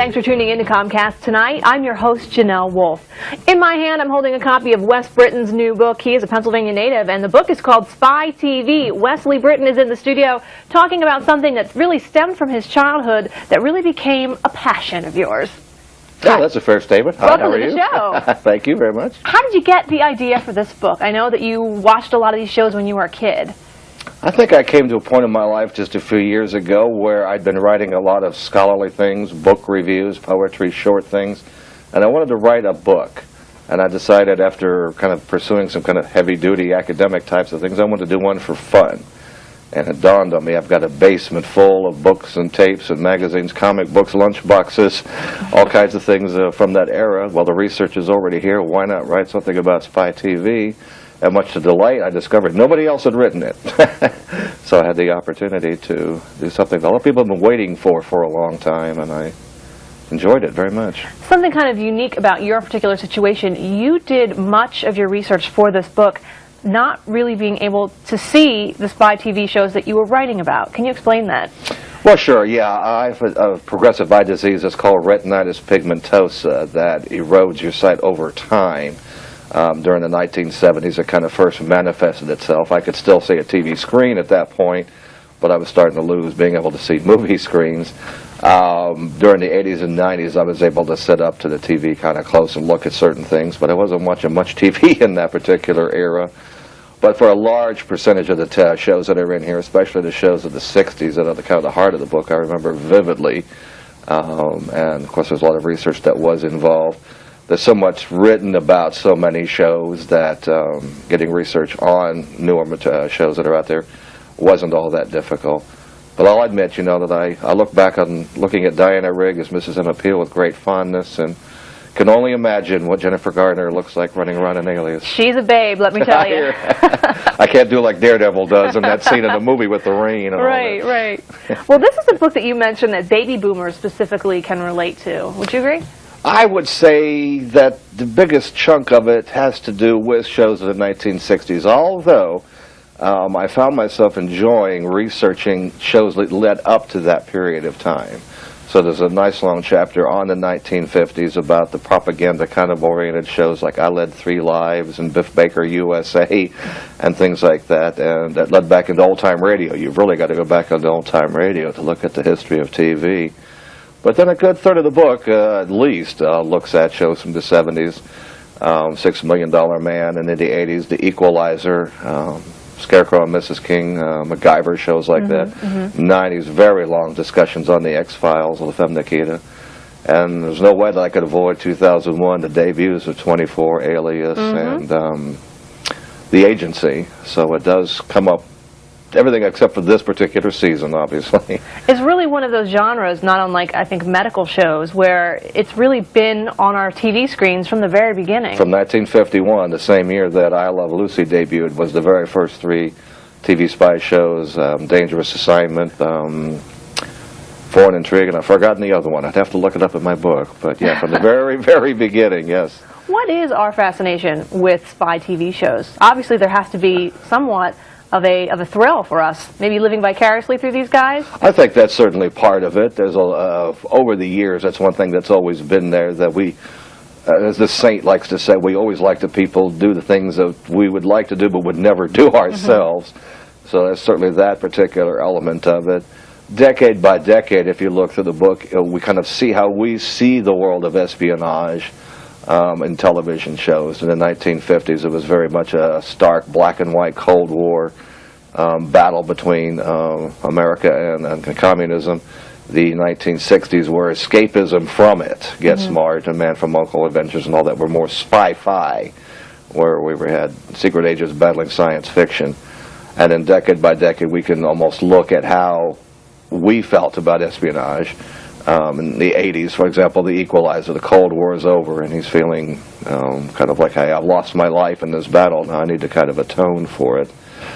Thanks for tuning in to Comcast Tonight. I'm your host, Janelle Wolfe. In my hand, I'm holding a copy of Wes Britton's new book. He is a Pennsylvania native, and the book is called Spy TV. Wesley Britton is in the studio talking about something that really stemmed from his childhood that really became a passion of yours. Yeah, that's a fair statement. Hi, Welcome how are to the you? show. Thank you very much. How did you get the idea for this book? I know that you watched a lot of these shows when you were a kid. I think I came to a point in my life just a few years ago where I'd been writing a lot of scholarly things, book reviews, poetry, short things, and I wanted to write a book. And I decided after kind of pursuing some kind of heavy-duty academic types of things, I wanted to do one for fun. And it dawned on me, I've got a basement full of books and tapes and magazines, comic books, lunch boxes, all kinds of things from that era. Well, the research is already here. Why not write something about Spy TV? And much to delight, I discovered nobody else had written it. So I had the opportunity to do something that a lot of people have been waiting for a long time, and I enjoyed it very much. Something kind of unique about your particular situation, you did much of your research for this book not really being able to see the Spy TV shows that you were writing about. Can you explain that? Well, sure, yeah. I have a progressive eye disease that's called retinitis pigmentosa that erodes your sight over time. During the 1970s, it kind of first manifested itself. I could still see a TV screen at that point, but I was starting to lose being able to see movie screens. During the 80s and 90s, I was able to sit up to the TV kind of close and look at certain things, but I wasn't watching much TV in that particular era. But for a large percentage of the shows that are in here, especially the shows of the 60s that are the kind of the heart of the book, I remember vividly. And, of course, there's a lot of research that was involved. There's so much written about so many shows that getting research on newer shows that are out there wasn't all that difficult. But I'll admit, you know, that I look back on looking at Diana Rigg as Mrs. Emma Peel with great fondness and can only imagine what Jennifer Gardner looks like running around in Alias. She's a babe, let me tell you. I can't do like Daredevil does in that scene in the movie with the rain. And right, all that. right. Well, this is a book that you mentioned that baby boomers specifically can relate to. Would you agree? I would say that the biggest chunk of it has to do with shows of the 1960s, although I found myself enjoying researching shows that led up to that period of time. So there's a nice long chapter on the 1950s about the propaganda kind of oriented shows like I Led 3 Lives and Biff Baker USA and things like that, and that led back into old-time radio. You've really got to go back into old-time radio to look at the history of TV. But then a good third of the book, at least, looks at shows from the 70s, $6 Million Man, and in the 80s, The Equalizer, Scarecrow and Mrs. King, MacGyver, shows like that. 90s, very long discussions on the X-Files, La Femme Nikita. And there's no way that I could avoid 2001, the debuts of 24, Alias, and The Agency. So it does come up. Everything except for this particular season, obviously. It's really one of those genres, not unlike, I think, medical shows, where it's really been on our TV screens from the very beginning. From 1951, the same year that I Love Lucy debuted, was the very first 3 TV spy shows, Dangerous Assignment, Foreign Intrigue, and I've forgotten the other one. I'd have to look it up in my book. But yeah, from the very, very beginning, yes. What is our fascination with spy TV shows? Obviously, there has to be somewhat of a thrill for us, maybe living vicariously through these guys? I think that's certainly part of it. There's over the years, that's one thing that's always been there, that we, as the saint likes to say, we always like to people do the things that we would like to do but would never do ourselves. So that's certainly that particular element of it. Decade by decade, if you look through the book, we kind of see how we see the world of espionage in television shows. In the 1950s, it was very much a stark black and white Cold War battle between America and communism. The 1960s were escapism from it. Get Smart and Man from U.N.C.L.E. Adventures and all that were more spy-fi, where we had secret agents battling science fiction. And then decade by decade, we can almost look at how we felt about espionage. In the 80s, for example, The Equalizer, the Cold War is over, and he's feeling kind of like, hey, I've lost my life in this battle, now I need to kind of atone for it.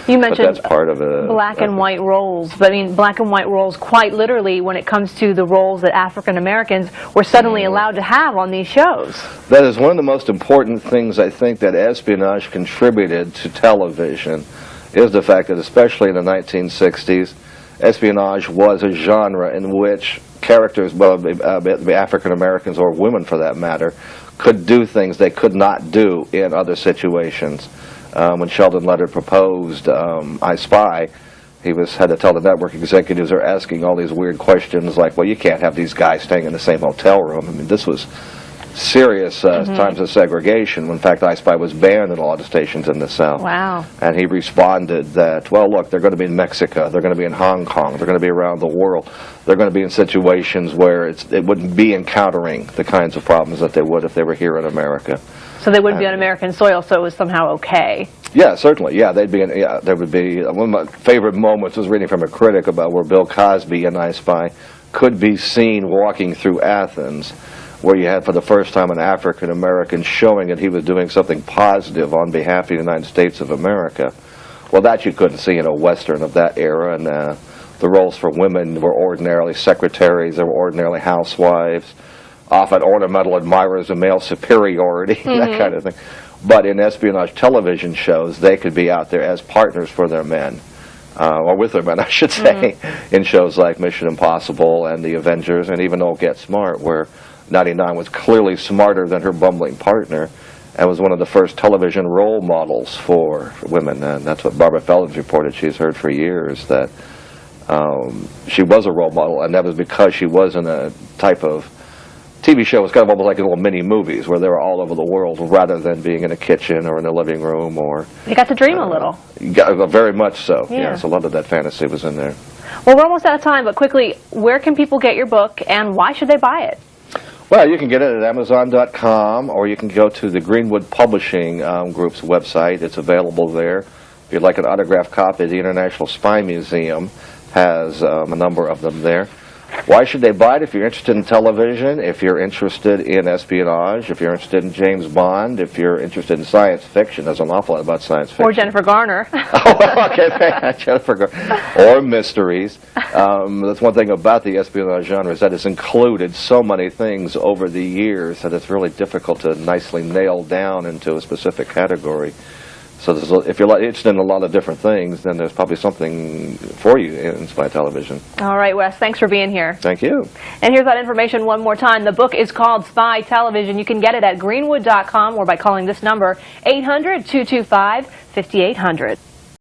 You mentioned that's part of it, black and white roles, but I mean black and white roles quite literally when it comes to the roles that African Americans were suddenly allowed to have on these shows. That is one of the most important things I think that espionage contributed to television, is the fact that especially in the 1960s, espionage was a genre in which characters, well, the African Americans or women for that matter, could do things they could not do in other situations. When Sheldon Leonard proposed I Spy, he had to tell the network executives are asking all these weird questions like, well, you can't have these guys staying in the same hotel room. I mean, this was serious times of segregation. In fact, I Spy was banned in a lot of stations in the South. Wow. And he responded that, well, look, they're going to be in Mexico, they're going to be in Hong Kong, they're going to be around the world. They're going to be in situations where it wouldn't be encountering the kinds of problems that they would if they were here in America. So they wouldn't be on American soil, so it was somehow okay. Yeah, certainly. Yeah, they'd be. There would be one of my favorite moments was reading from a critic about where Bill Cosby in I Spy could be seen walking through Athens, where you had for the first time an African American showing that he was doing something positive on behalf of the United States of America. Well, that you couldn't see in a Western of that era, and the roles for women were ordinarily secretaries, they were ordinarily housewives, often ornamental admirers of male superiority, that kind of thing. But in espionage television shows, they could be out there as partners for their men, or with their men, I should say, in shows like Mission Impossible and The Avengers, and even Don't Get Smart, where 99 was clearly smarter than her bumbling partner, and was one of the first television role models for women. And that's what Barbara Feldon's reported. She's heard for years that she was a role model, and that was because she was in a type of TV show was kind of almost like little mini movies where they were all over the world rather than being in a kitchen or in a living room or... You got to dream a little. Very much so. Yeah. Yes, a lot of that fantasy was in there. Well, we're almost out of time, but quickly, where can people get your book and why should they buy it? Well, you can get it at Amazon.com or you can go to the Greenwood Publishing Group's website. It's available there. If you'd like an autographed copy, the International Spy Museum has a number of them there. Why should they buy it? If you're interested in television, if you're interested in espionage, if you're interested in James Bond, if you're interested in science fiction, there's an awful lot about science fiction. Or Jennifer Garner. Oh, okay, Jennifer Garner. Or mysteries. That's one thing about the espionage genre is that it's included so many things over the years that it's really difficult to nicely nail down into a specific category. So if you're interested in a lot of different things, then there's probably something for you in spy television. All right, Wes, thanks for being here. Thank you. And here's that information one more time. The book is called Spy Television. You can get it at greenwood.com or by calling this number, 800-225-5800.